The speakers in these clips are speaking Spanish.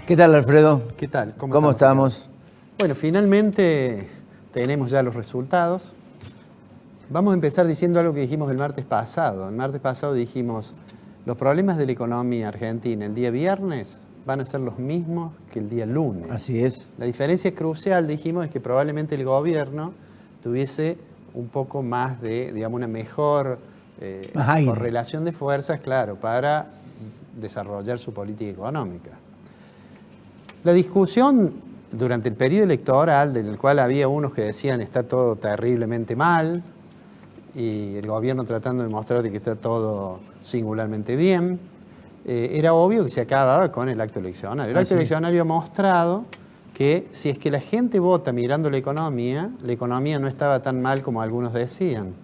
¿Qué tal, Alfredo? ¿Qué tal? ¿Cómo estamos? Bueno, finalmente tenemos ya los resultados. Vamos a empezar diciendo algo que dijimos el martes pasado. El martes pasado dijimos, los problemas de la economía argentina el día viernes van a ser los mismos que el día lunes. Así es. La diferencia crucial, dijimos, es que probablemente el gobierno tuviese un poco más de, digamos, una mejor correlación de fuerzas, claro, para desarrollar su política económica. La discusión durante el periodo electoral, del cual había unos que decían está todo terriblemente mal, y el gobierno tratando de mostrar que está todo singularmente bien, era obvio que se acababa con el acto eleccionario. El acto eleccionario ha mostrado que si es que la gente vota mirando la economía no estaba tan mal como algunos decían.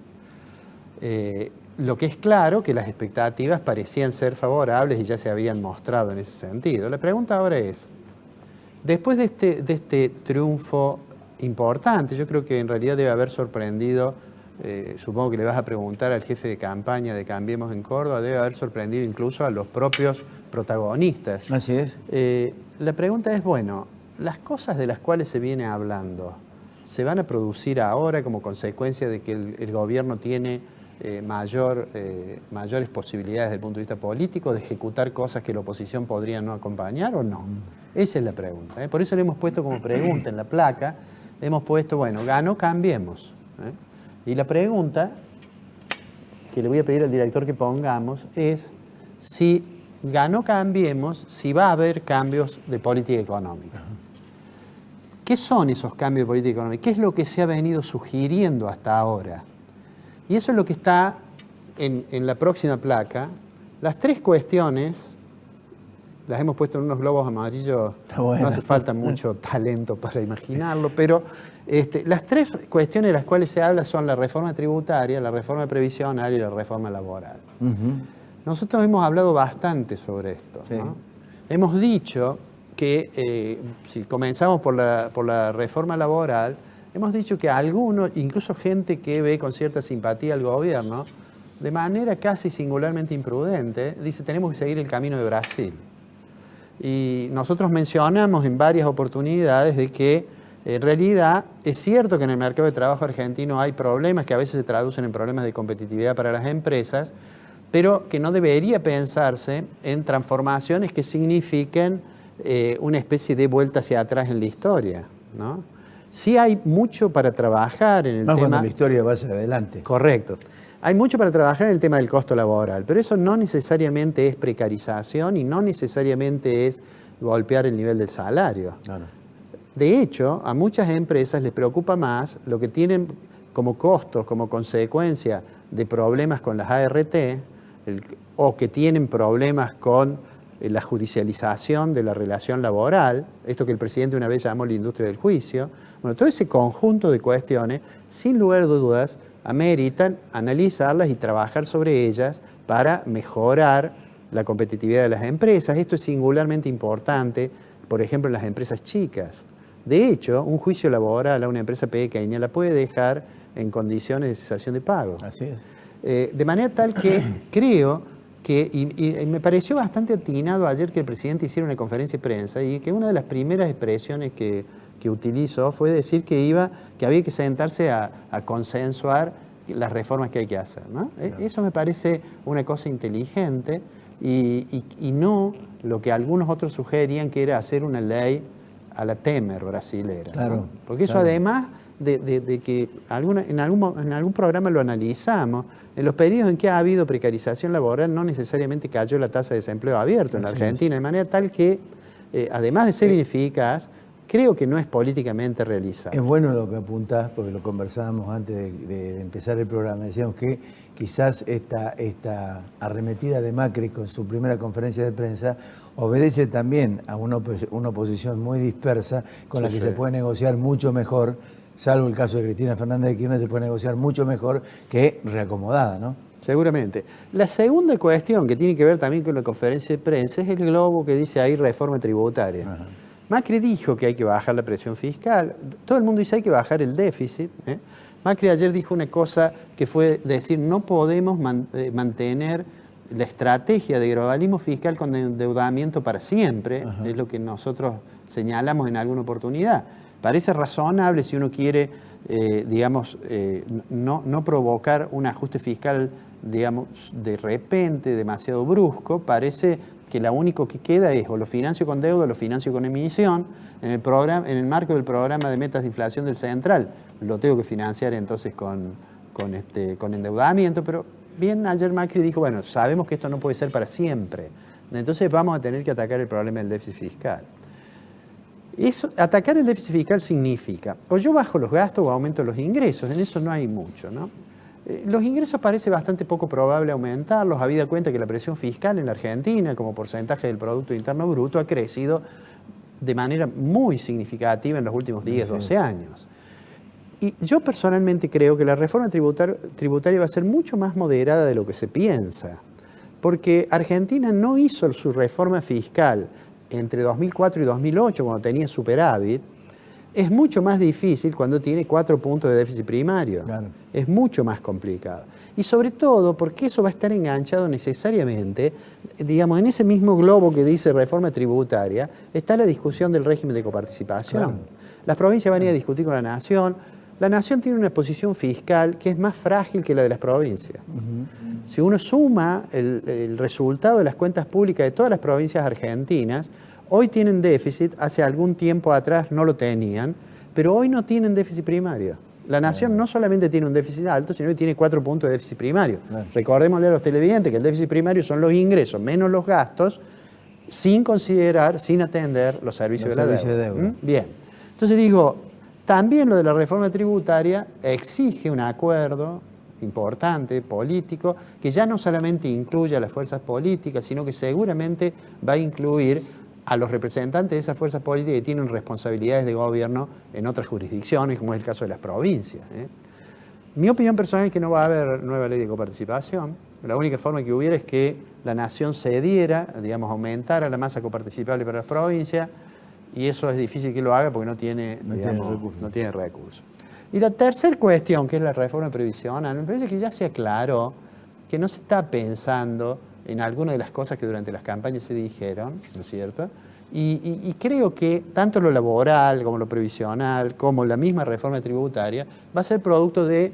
Lo que es claro que las expectativas parecían ser favorables y ya se habían mostrado en ese sentido. La pregunta ahora es, después de este triunfo importante, yo creo que en realidad debe haber sorprendido, supongo que le vas a preguntar al jefe de campaña de Cambiemos en Córdoba, debe haber sorprendido incluso a los propios protagonistas. Así es. La pregunta es, bueno, las cosas de las cuales se viene hablando, ¿se van a producir ahora como consecuencia de que el gobierno tiene mayores posibilidades desde el punto de vista político de ejecutar cosas que la oposición podría no acompañar o no? Esa es la pregunta. Por eso le hemos puesto como pregunta en la placa, hemos puesto, bueno, ganó Cambiemos. Y la pregunta que le voy a pedir al director que pongamos es si ganó Cambiemos, si va a haber cambios de política económica. ¿Qué son esos cambios de política económica? ¿Qué es lo que se ha venido sugiriendo hasta ahora? Y eso es lo que está en la próxima placa. Las tres cuestiones, las hemos puesto en unos globos amarillos, no hace falta mucho talento para imaginarlo, pero las tres cuestiones de las cuales se habla son la reforma tributaria, la reforma previsional y la reforma laboral. Nosotros hemos hablado bastante sobre esto, ¿no? Hemos dicho que, si comenzamos por la reforma laboral, hemos dicho que algunos, incluso gente que ve con cierta simpatía al gobierno, de manera casi singularmente imprudente, dice tenemos que seguir el camino de Brasil. Y nosotros mencionamos en varias oportunidades de que en realidad es cierto que en el mercado de trabajo argentino hay problemas que a veces se traducen en problemas de competitividad para las empresas, pero que no debería pensarse en transformaciones que signifiquen una especie de vuelta hacia atrás en la historia, ¿no? Sí hay mucho para trabajar en el tema... cuando la historia va hacia adelante. Correcto. Hay mucho para trabajar en el tema del costo laboral, pero eso no necesariamente es precarización y no necesariamente es golpear el nivel del salario. Claro. De hecho, a muchas empresas les preocupa más lo que tienen como costos, como consecuencia de problemas con las ART, o que tienen problemas con la judicialización de la relación laboral, esto que el presidente una vez llamó la industria del juicio. Bueno, todo ese conjunto de cuestiones, sin lugar a dudas, ameritan analizarlas y trabajar sobre ellas para mejorar la competitividad de las empresas. Esto es singularmente importante, por ejemplo, en las empresas chicas. De hecho, un juicio laboral a una empresa pequeña la puede dejar en condiciones de cesación de pago. Así es. De manera tal que creo que, y me pareció bastante atinado ayer que el presidente hiciera una conferencia de prensa y que una de las primeras expresiones que utilizó fue decir que había que sentarse a consensuar las reformas que hay que hacer, ¿no? Claro. Eso me parece una cosa inteligente y no lo que algunos otros sugerían, que era hacer una ley a la Temer brasilera. Claro, ¿no? Porque eso, además de que en algún programa lo analizamos, en los periodos en que ha habido precarización laboral no necesariamente cayó la tasa de desempleo abierto en la Argentina, de manera tal que, además de ser ineficaz, creo que no es políticamente realizable. Es bueno lo que apuntás, porque lo conversábamos antes de empezar el programa. Decíamos que quizás esta arremetida de Macri con su primera conferencia de prensa obedece también a una oposición muy dispersa con la que se puede negociar mucho mejor, salvo el caso de Cristina Fernández de Kirchner, se puede negociar mucho mejor que reacomodada, ¿no? Seguramente. La segunda cuestión que tiene que ver también con la conferencia de prensa es el globo que dice ahí reforma tributaria. Ajá. Macri dijo que hay que bajar la presión fiscal, todo el mundo dice hay que bajar el déficit. Macri ayer dijo una cosa que fue decir no podemos mantener la estrategia de gradualismo fiscal con endeudamiento para siempre, Ajá. es lo que nosotros señalamos en alguna oportunidad. Parece razonable si uno quiere, no provocar un ajuste fiscal, digamos, de repente, demasiado brusco. Parece que lo único que queda es o lo financio con deuda o lo financio con emisión. En el marco del programa de metas de inflación del Central, lo tengo que financiar entonces con endeudamiento, pero bien, ayer Macri dijo, bueno, sabemos que esto no puede ser para siempre, entonces vamos a tener que atacar el problema del déficit fiscal. Atacar el déficit fiscal significa, o yo bajo los gastos o aumento los ingresos, en eso no hay mucho, ¿no? Los ingresos parece bastante poco probable aumentarlos, habida cuenta que la presión fiscal en la Argentina, como porcentaje del Producto Interno Bruto, ha crecido de manera muy significativa en los últimos 10, 12 años. Y yo personalmente creo que la reforma tributaria va a ser mucho más moderada de lo que se piensa, porque Argentina no hizo su reforma fiscal entre 2004 y 2008, cuando tenía superávit. Es mucho más difícil cuando tiene 4 puntos de déficit primario. Claro. Es mucho más complicado. Y sobre todo porque eso va a estar enganchado necesariamente, digamos, en ese mismo globo que dice reforma tributaria, está la discusión del régimen de coparticipación. Claro. Las provincias van a ir a discutir con la Nación. La Nación tiene una posición fiscal que es más frágil que la de las provincias. Si uno suma el resultado de las cuentas públicas de todas las provincias argentinas, hoy tienen déficit, hace algún tiempo atrás no lo tenían, pero hoy no tienen déficit primario. La Nación no solamente tiene un déficit alto, sino que tiene 4 puntos de déficit primario. Recordémosle a los televidentes que el déficit primario son los ingresos menos los gastos, sin considerar, sin atender los servicios de la deuda. Bien. Entonces digo, también lo de la reforma tributaria exige un acuerdo importante, político, que ya no solamente incluye a las fuerzas políticas, sino que seguramente va a incluir a los representantes de esas fuerzas políticas que tienen responsabilidades de gobierno en otras jurisdicciones, como es el caso de las provincias. Mi opinión personal es que no va a haber nueva ley de coparticipación. La única forma que hubiera es que la Nación cediera, digamos, aumentara la masa coparticipable para las provincias, y eso es difícil que lo haga porque no tiene recursos. Y la tercera cuestión, que es la reforma previsional, me parece que ya se aclaró que no se está pensando en alguna de las cosas que durante las campañas se dijeron, ¿no es cierto? Y creo que tanto lo laboral como lo previsional, como la misma reforma tributaria, va a ser producto de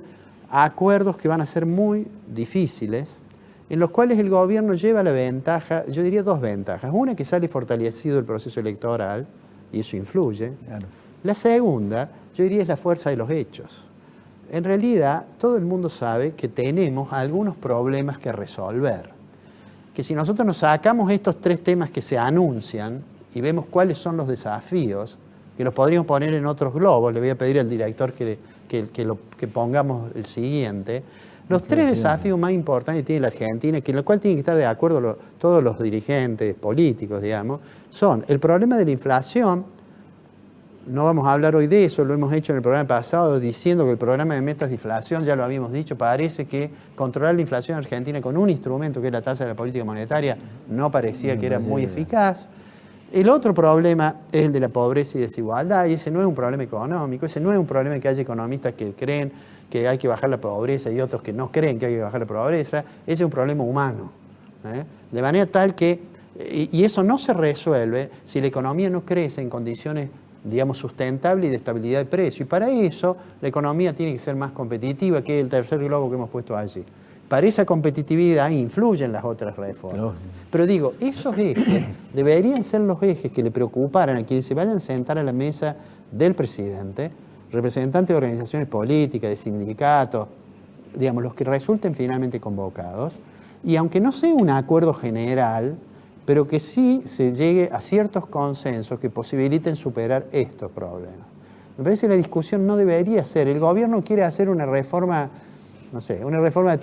acuerdos que van a ser muy difíciles, en los cuales el gobierno lleva la ventaja, yo diría 2 ventajas. Una, que sale fortalecido el proceso electoral, y eso influye. Claro. La segunda, yo diría, es la fuerza de los hechos. En realidad, todo el mundo sabe que tenemos algunos problemas que resolver. Que si nosotros nos sacamos estos 3 temas que se anuncian y vemos cuáles son los desafíos, que los podríamos poner en otros globos, le voy a pedir al director que pongamos el siguiente. Los 3 desafíos más importantes que tiene la Argentina, que en lo cual tienen que estar de acuerdo todos los dirigentes políticos, digamos, son el problema de la inflación. No vamos a hablar hoy de eso, lo hemos hecho en el programa pasado diciendo que el programa de metas de inflación, ya lo habíamos dicho, parece que controlar la inflación argentina con un instrumento que es la tasa de la política monetaria no parecía que era muy eficaz. El otro problema es el de la pobreza y desigualdad, y ese no es un problema económico, ese no es un problema que haya economistas que creen que hay que bajar la pobreza y otros que no creen que hay que bajar la pobreza, ese es un problema humano. De manera tal que, y eso no se resuelve si la economía no crece en condiciones, digamos, sustentables y de estabilidad de precio. Y para eso la economía tiene que ser más competitiva, que es el tercer globo que hemos puesto allí. Para esa competitividad influyen las otras reformas. No. Pero digo, esos ejes deberían ser los ejes que le preocuparan a quienes se vayan a sentar a la mesa del presidente, representantes de organizaciones políticas, de sindicatos, digamos, los que resulten finalmente convocados, y aunque no sea un acuerdo general, pero que sí se llegue a ciertos consensos que posibiliten superar estos problemas. Me parece que la discusión no debería ser, el gobierno quiere hacer una reforma, no sé, una reforma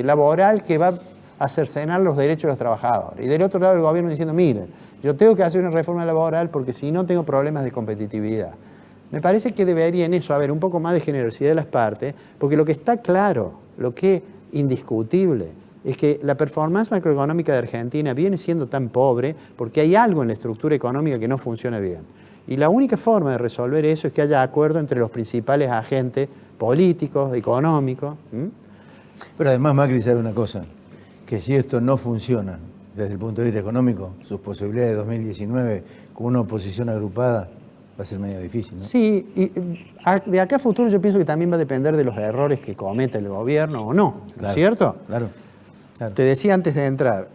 laboral que va a cercenar los derechos de los trabajadores. Y del otro lado el gobierno diciendo, miren, yo tengo que hacer una reforma laboral porque si no tengo problemas de competitividad. Me parece que debería en eso haber un poco más de generosidad de las partes, porque lo que está claro, lo que es indiscutible, es que la performance macroeconómica de Argentina viene siendo tan pobre porque hay algo en la estructura económica que no funciona bien. Y la única forma de resolver eso es que haya acuerdo entre los principales agentes políticos, económicos. Pero además Macri sabe una cosa, que si esto no funciona desde el punto de vista económico, sus posibilidades de 2019 con una oposición agrupada va a ser medio difícil, ¿no? Sí, y de acá a futuro yo pienso que también va a depender de los errores que cometa el gobierno o no, Claro, ¿cierto? Claro, claro. Te decía antes de entrar,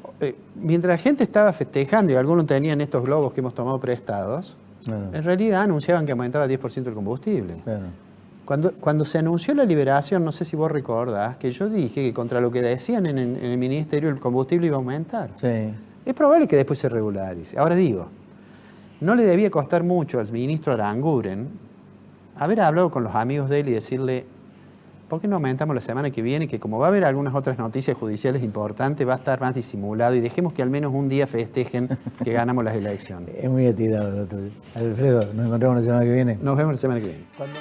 mientras la gente estaba festejando y algunos tenían estos globos que hemos tomado prestados, Claro. en realidad anunciaban que aumentaba 10% el combustible. Claro. Cuando se anunció la liberación, no sé si vos recordás, que yo dije que contra lo que decían en el ministerio el combustible iba a aumentar. Sí. Es probable que después se regularice. Ahora digo, no le debía costar mucho al ministro Aranguren haber hablado con los amigos de él y decirle, ¿por qué no aumentamos la semana que viene? Que como va a haber algunas otras noticias judiciales importantes, va a estar más disimulado y dejemos que al menos un día festejen que ganamos las elecciones. Es muy atirado lo tuyo. Alfredo, nos encontramos la semana que viene. Nos vemos la semana que viene. Cuando...